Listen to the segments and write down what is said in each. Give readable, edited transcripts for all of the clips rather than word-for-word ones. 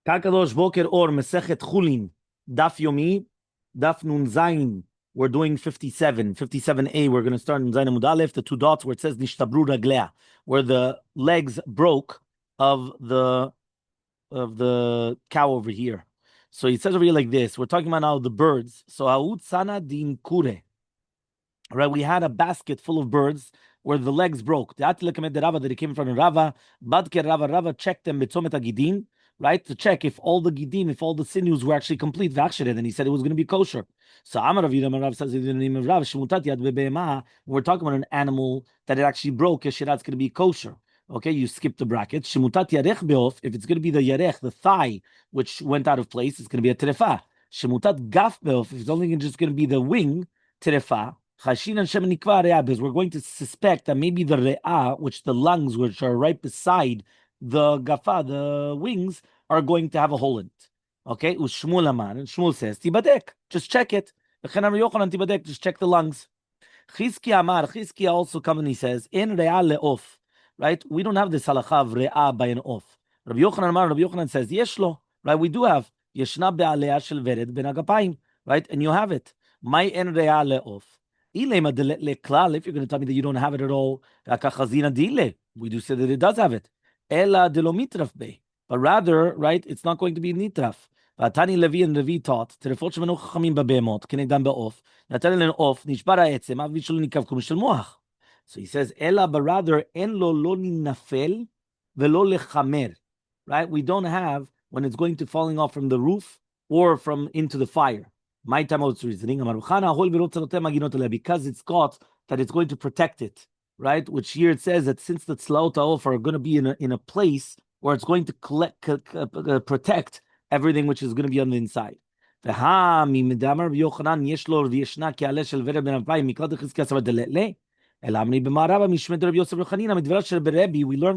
Kakadosh Boker Or Masechet Chullin Daf Yomi Daf Nun Zayin. We're doing 57a. We're going to start in Zayin Amud Aleph, the two dots where it says Nishtabru Raglea, where the legs broke of the cow over here. So he says over here like this. We're talking about now the birds. So Haut Sana Din Kure. Right, we had a basket full of birds where the legs broke. That it came from Rava. Badke Rava checked them betzomet agidin, right, to check if all the gidim, if all the sinews were actually complete. And he said it was going to be kosher. So Amar Rav Rav says in the name of Rav Shemutat Yad Bebe'ema. We're talking about an animal that it actually broke. Yeshirat's going to be kosher. Okay, you skip the bracket. Shemutat Yarech Beof. If it's going to be the yarech, the thigh, which went out of place, it's going to be a terefa. Shemutat Gaf Beof. If it's only just going to be the wing, terefa. Because we're going to suspect that maybe the re'ah, which the lungs, which are right beside the gafa, the wings, are going to have a hole in it. Okay, Shmuel Aman, and Shmuel says, Tibadek, just check it. Just check the lungs. Chizkiya also comes and he says, in re'ah le'of, right? We don't have this halacha of re'ah by an off. Rabbi Yochanan says, yeshlo, right? We do have yeshna be'alea shel vered ben agapayim, right? And you have it. My en re'ah le'of. If you're going to tell me that you don't have it at all, we do say that it does have it. But rather, right, it's not going to be nitraf. Tani Levi and Levi taught, so he says, but rather, right? We don't have when it's going to falling off from the roof or from into the fire. My time out reasoning, because it's got that it's going to protect it, right? Which here it says that since the tzlaot ha'of are going to be in a place where it's going to protect everything which is going to be on the inside. We learn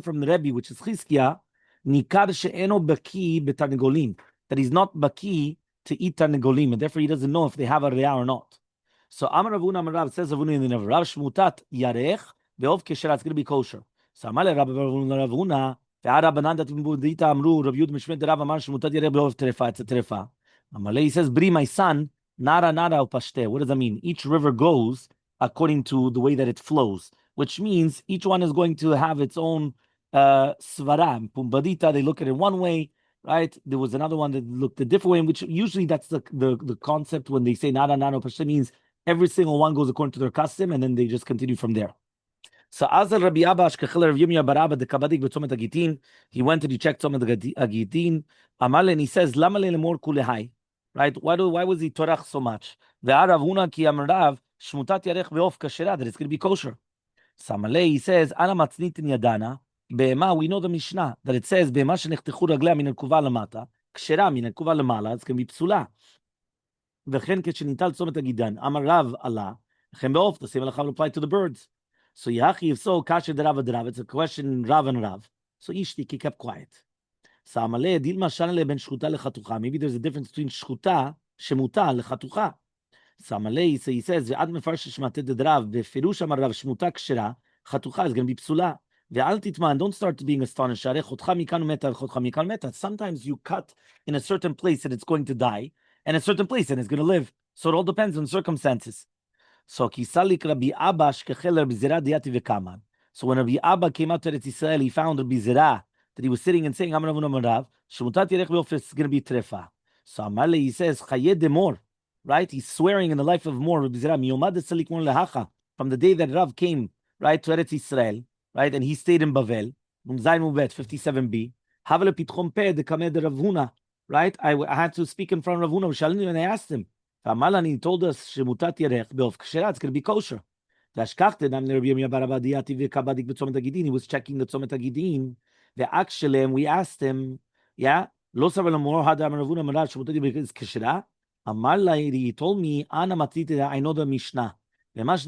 from the Rabbi, which is Chizkiya, that he's not baki to eat tarnegolim, and therefore he doesn't know if they have a re'ah or not. So Amar Ravuna Amar Rav says Ravuna in the Rav Shmutat Yarech be'ov kesher, it's going to be kosher. So Amaleh Rabbi Ravuna ve'ara banan dat imbudita amru Rav Yud Mishmet Rav Amar Shmutat Yarech be'ov terefa, it's a terefa. Amaleh, he says, Bri, my son, nara upashte. What does that mean? Each river goes according to the way that it flows, which means each one is going to have its own svara. Pumbadita, they look at it one way. Right, there was another one that looked a different way, in which usually that's the concept when they say nada pasha, means every single one goes according to their custom, and then they just continue from there. So Azal Rabbi Abba Ashkechel Rav Yirmiyah Baraba the Kabadik b'Tzomet Agitin, he went and he checked Tzomet Agitin. Amaleh, and he says Lama le'lemor kulehai. Right, why was he torach so much? Ve'arav huna ki amrav shmutat yarech ve'of kashera, that it's going to be kosher. So Amaleh, he says ana matznit yadana. Be'ema, we know the Mishnah that it says be'ema shenechtechu raglea min al-kuva lamata, kshera min al-kuva lamala, it's going to be psula. V'chen keshenital tzomet agidan, amar Rav Allah, v'chen be'of, the same halacha will apply to the birds. So Yachi, if so, kasher derav derav, it's a question Rav and Rav. So Ishti, he kept quiet. So Amaleh, dilma shanale ben shchuta lechatucha. Maybe there's a difference between shchuta, shemuta, lechatucha. So Amaleh, he says, ve'ad mefarsh shmatet derav, ve'firush amar Rav shmuta kshera, chatucha is going to be psula. Don't start being astonished. Sometimes you cut in a certain place and it's going to die, and a certain place and it's going to live. So it all depends on circumstances. So when Rabbi Abba came out to Eretz Yisrael, he found Rabbi Zera that he was sitting and saying, it's going to be trefa. So Elmaleh, he says, right? He's swearing in the life of Mor, Rabbi Zera, from the day that Rav came, right, to Eretz Yisrael, right, and he stayed in Bavel, 57b. Havale pitchom peh de kameh de Rav Huna, right? I had to speak in front of Rav Huna, and I asked him. And he told us shemutat yarech be'of kshera, it's going to be kosher. He was checking the tzomet agidin. And we asked him, yeah, lo savar lamor hada Rav Huna marav shemutat yarech is kshera. He told me, I know the Mishnah. If it's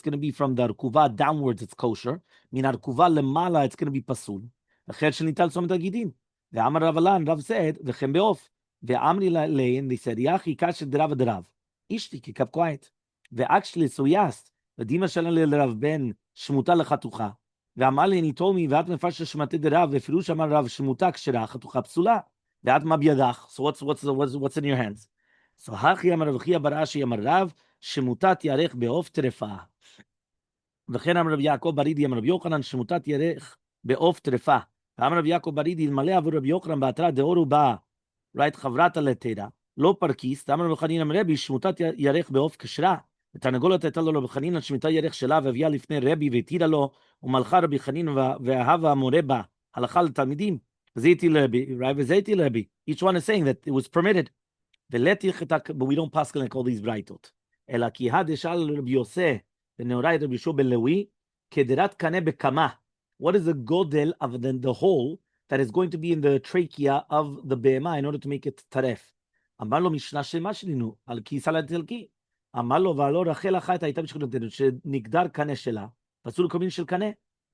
going to be from the Arkuva downwards, it's kosher. Min Arkuva lemala, it's going to be pasul. The Amar Rav Allah, Rav said, V'chem be'of. Ve'amri lei, and they said, Yachi kasher derav derav. Ishti, he kept quiet. Actually, so he asked, V'dima shalom le Rav ben shmuta lechatucha. ואמר לי, and he told me, ואת מפרש שמטה דרב, ופירוש אמר רב שמותה כשרה, חתוכה פסולה. ואת מה בידך? So what's in your hands? So הכי אמר רב חייא בר אשי אמר רב, שמוטת ירך בעוף טרפה. וכן אמר רב יעקב ברידי אמר רב יוחנן, שמוטת ירך בעוף טרפה. ואמר רב יעקב ברידי, אלמלא עבור רב יוחנן בהתרא דאורו בא, right, חברתה לתרא, לא פרקיסט, אמר רב חנינא אמר רבי, שמוטת ירך בעוף כשרה. ותרנגולת הייתה לו רבי חנינא שמיטה ירך שלה, והביאה לפני רבי והתירה לו, ומלכה רבי חנינא ואהבה המורה בה, הלכה לתלמידים. וזה הטיל רבי, right, וזה הטיל רבי. Each one is saying that it was permitted. but we don't pass like all these brightot. אלא כי הדשאל רבי יוסי, ונאורי רבי יהושע בן לוי, כדירת קנה בקמה. What is the godel of the hole that is going to be in the trachea of the behemah in order to make it taref? אמר לו משנה שלמה שלינו, על כיסה לתלקי. אמר לו, והלא רחל אחת הייתה בשכונתנו, שנגדר קנה שלה, ועשו לו כל מיני של קנה.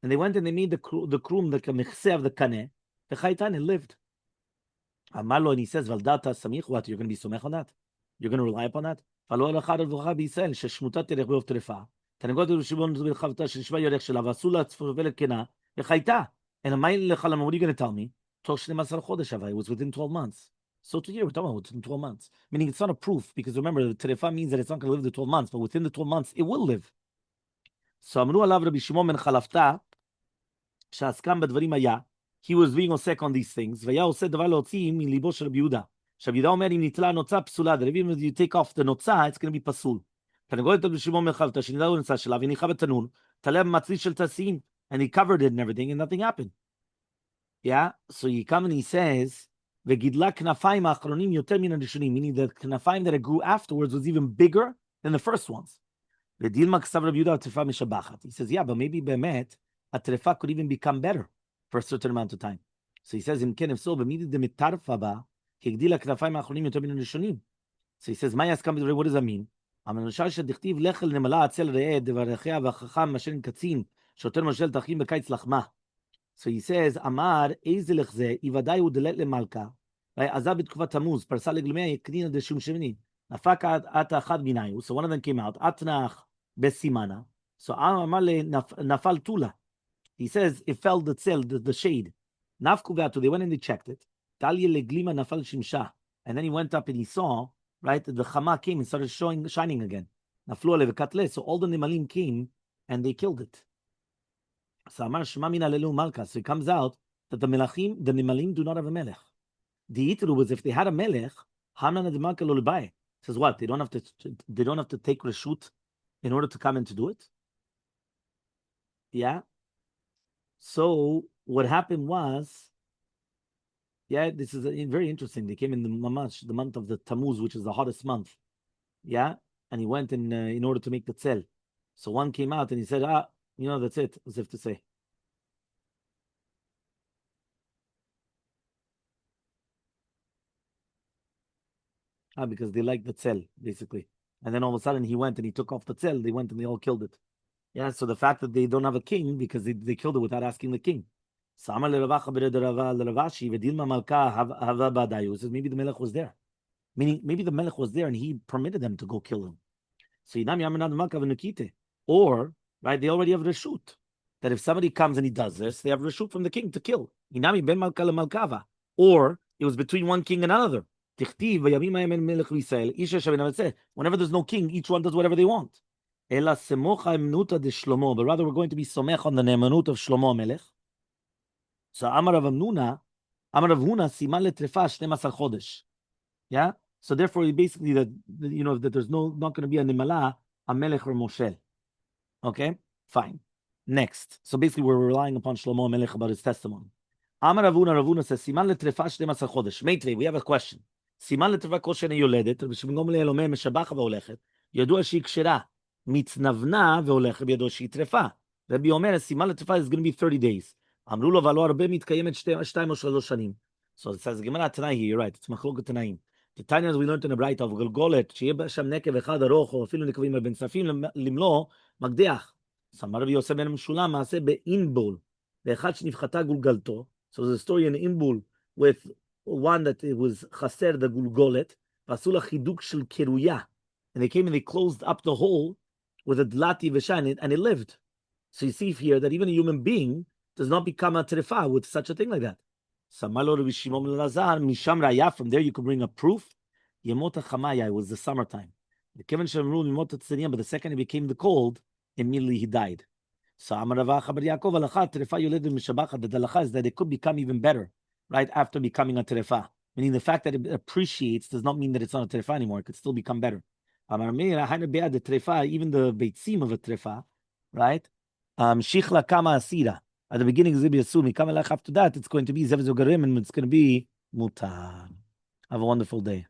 And they went and they made the krum, the מכסה of the קנה, וחייתן, and lived. אמר לו, and he says, ולדעת סמיך, what, you're going to be סומך on that? You're going to rely upon that? ולא הלכה רווחה בישראל, ששמותה תלך בעוף טרפה. תנגות רבי שמעון בן חבטה, שנשבע ירך שלה, ועשו לה צפרפלת קנה, וחייתה. And מה לך למה, what are you going to tell me? תוך 12 חודש, אבל it was within 12 months. So to here, we're talking about within 12 months. Meaning it's not a proof, because remember, the terefa means that it's not going to live the 12 months, but within the 12 months, it will live. So אמרו עליו רבי שמעון בן חלפתא, שעסקם בדברים היה, he was being osek on these things, והיה עושה דבר להוציא מליבו של רבי יהודה. שרבי יהודה אומר, אם ניטלה נוצה פסולה, if you take off the נוצה, it's going to be פסול. תנגולת רבי שמעון בן חלפתא, שנידה לו נוצה שלה, והניחה בתנון, תלה במצליל של תעשין, and he covered it and everything, and nothing happened. Yeah, so he comes and he says, וגידלה כנפיים האחרונים יותר מן הראשונים, meaning the כנפיים that it grew afterwards was even bigger than the first ones. ודילמה כסב רבי יהודה הטרפה משבחת. He says, yeah, but maybe באמת, הטרפה could even become better for a certain amount of time. So he says, אם כן, if so, במידי דמטרפה בה, כי הגדילה כנפיים האחרונים יותר מן הראשונים. So he says, מה יסכם בדברי, what does that mean? אבל למשל שדכתיב לך לנמלה עצל ראה דברכיה והחכם אשר קצין, שוטר משל תחים בקיץ לחמה. So he says, אמר, איזה לך זה, יוודאי הוא דלת למלכה, ועזב בתקופת תמוז, פרסה לגלמיה יקנינה דשום שמיני. נפק עתה אחד מיניו, so one of them came out, עתנך בסימנה, so אמר נפל תולה. He says, it fell the tzil, the shade. נפקו ועתו, they went and they checked it. תליה לגלימה נפל שמשה. And then he went up and he saw, right, the chama came and started shining again. נפלו עליה וקטלה, so all the nemalim came and they killed it. So אמר שמע מן הללו מלכה, so it comes out that the nemalim do not have a melech. The Itru was if they had a melech, Hanan and the Malka Lulbai. Says what? They don't have to take reshut in order to come and to do it. Yeah. So what happened was, yeah, this is very interesting. They came in the mamash, the month of the Tammuz, which is the hottest month. Yeah, and he went in order to make the tzel. So one came out and he said, that's it, as if to say. Because they like the tzel, basically. And then all of a sudden he went and he took off the tzel, they went and they all killed it. Yeah, so the fact that they don't have a king, because they killed it without asking the king. Says maybe the melech was there. Meaning, maybe the melech was there and he permitted them to go kill him. So or, right, they already have reshut. That if somebody comes and he does this, they have reshut from the king to kill. Or it was between one king and another. Whenever there's no king, each one does whatever they want. But rather we're going to be somech on the ne'emanut of Shlomo Melech. So Amar Rav Huna siman letrefa 12 chodesh. Yeah. So therefore, basically that there's not going to be a nemala, a melech or moshel. Okay, fine. Next. So basically, we're relying upon Shlomo Melech about his testimony. Amar Rav Huna says siman letrefa 12 chodesh. Meitre, we have a question. סימן לטרפה כל שנה יולדת, ושבמקום להלומי משבחה והולכת, ידוע שהיא כשרה, מצנבנה והולכת, ידוע שהיא טרפה. רבי אומר, סימן לטרפה is going to be 30 days. אמרו לו, אבל לא הרבה מתקיימת 2 או 3 שנים. So it says, גמרא תנאי here, you're right, it's מחלוקת תנאים. The Tanya we learned in the Bright of גולגולת, שיהיה שם נקב אחד ארוך, או אפילו נקבים בין צפים למלוא, מקדח. אז אמר רבי יוסף בן משולם, מעשה באינבול, ואחד שנפחתה גולגלתו. So there's a story in Inbul with one that it was chaser the gulgolet, vasula chiduk shel keruya, and they came and they closed up the hole with a dlati v'shan, and it lived. So you see here that even a human being does not become a terefa with such a thing like that. From there you could bring a proof. Yemota Chamaya, it was the summertime. But the second it became the cold, immediately he died. So the halacha is that it could become even better right after becoming a terefa. Meaning the fact that it appreciates does not mean that it's not a terefa anymore. It could still become better. Even the beitzim of a terefa, right? Shichla kama asira. At the beginning, after that, it's going to be zev zogarim, and it's going to be mutar. Have a wonderful day.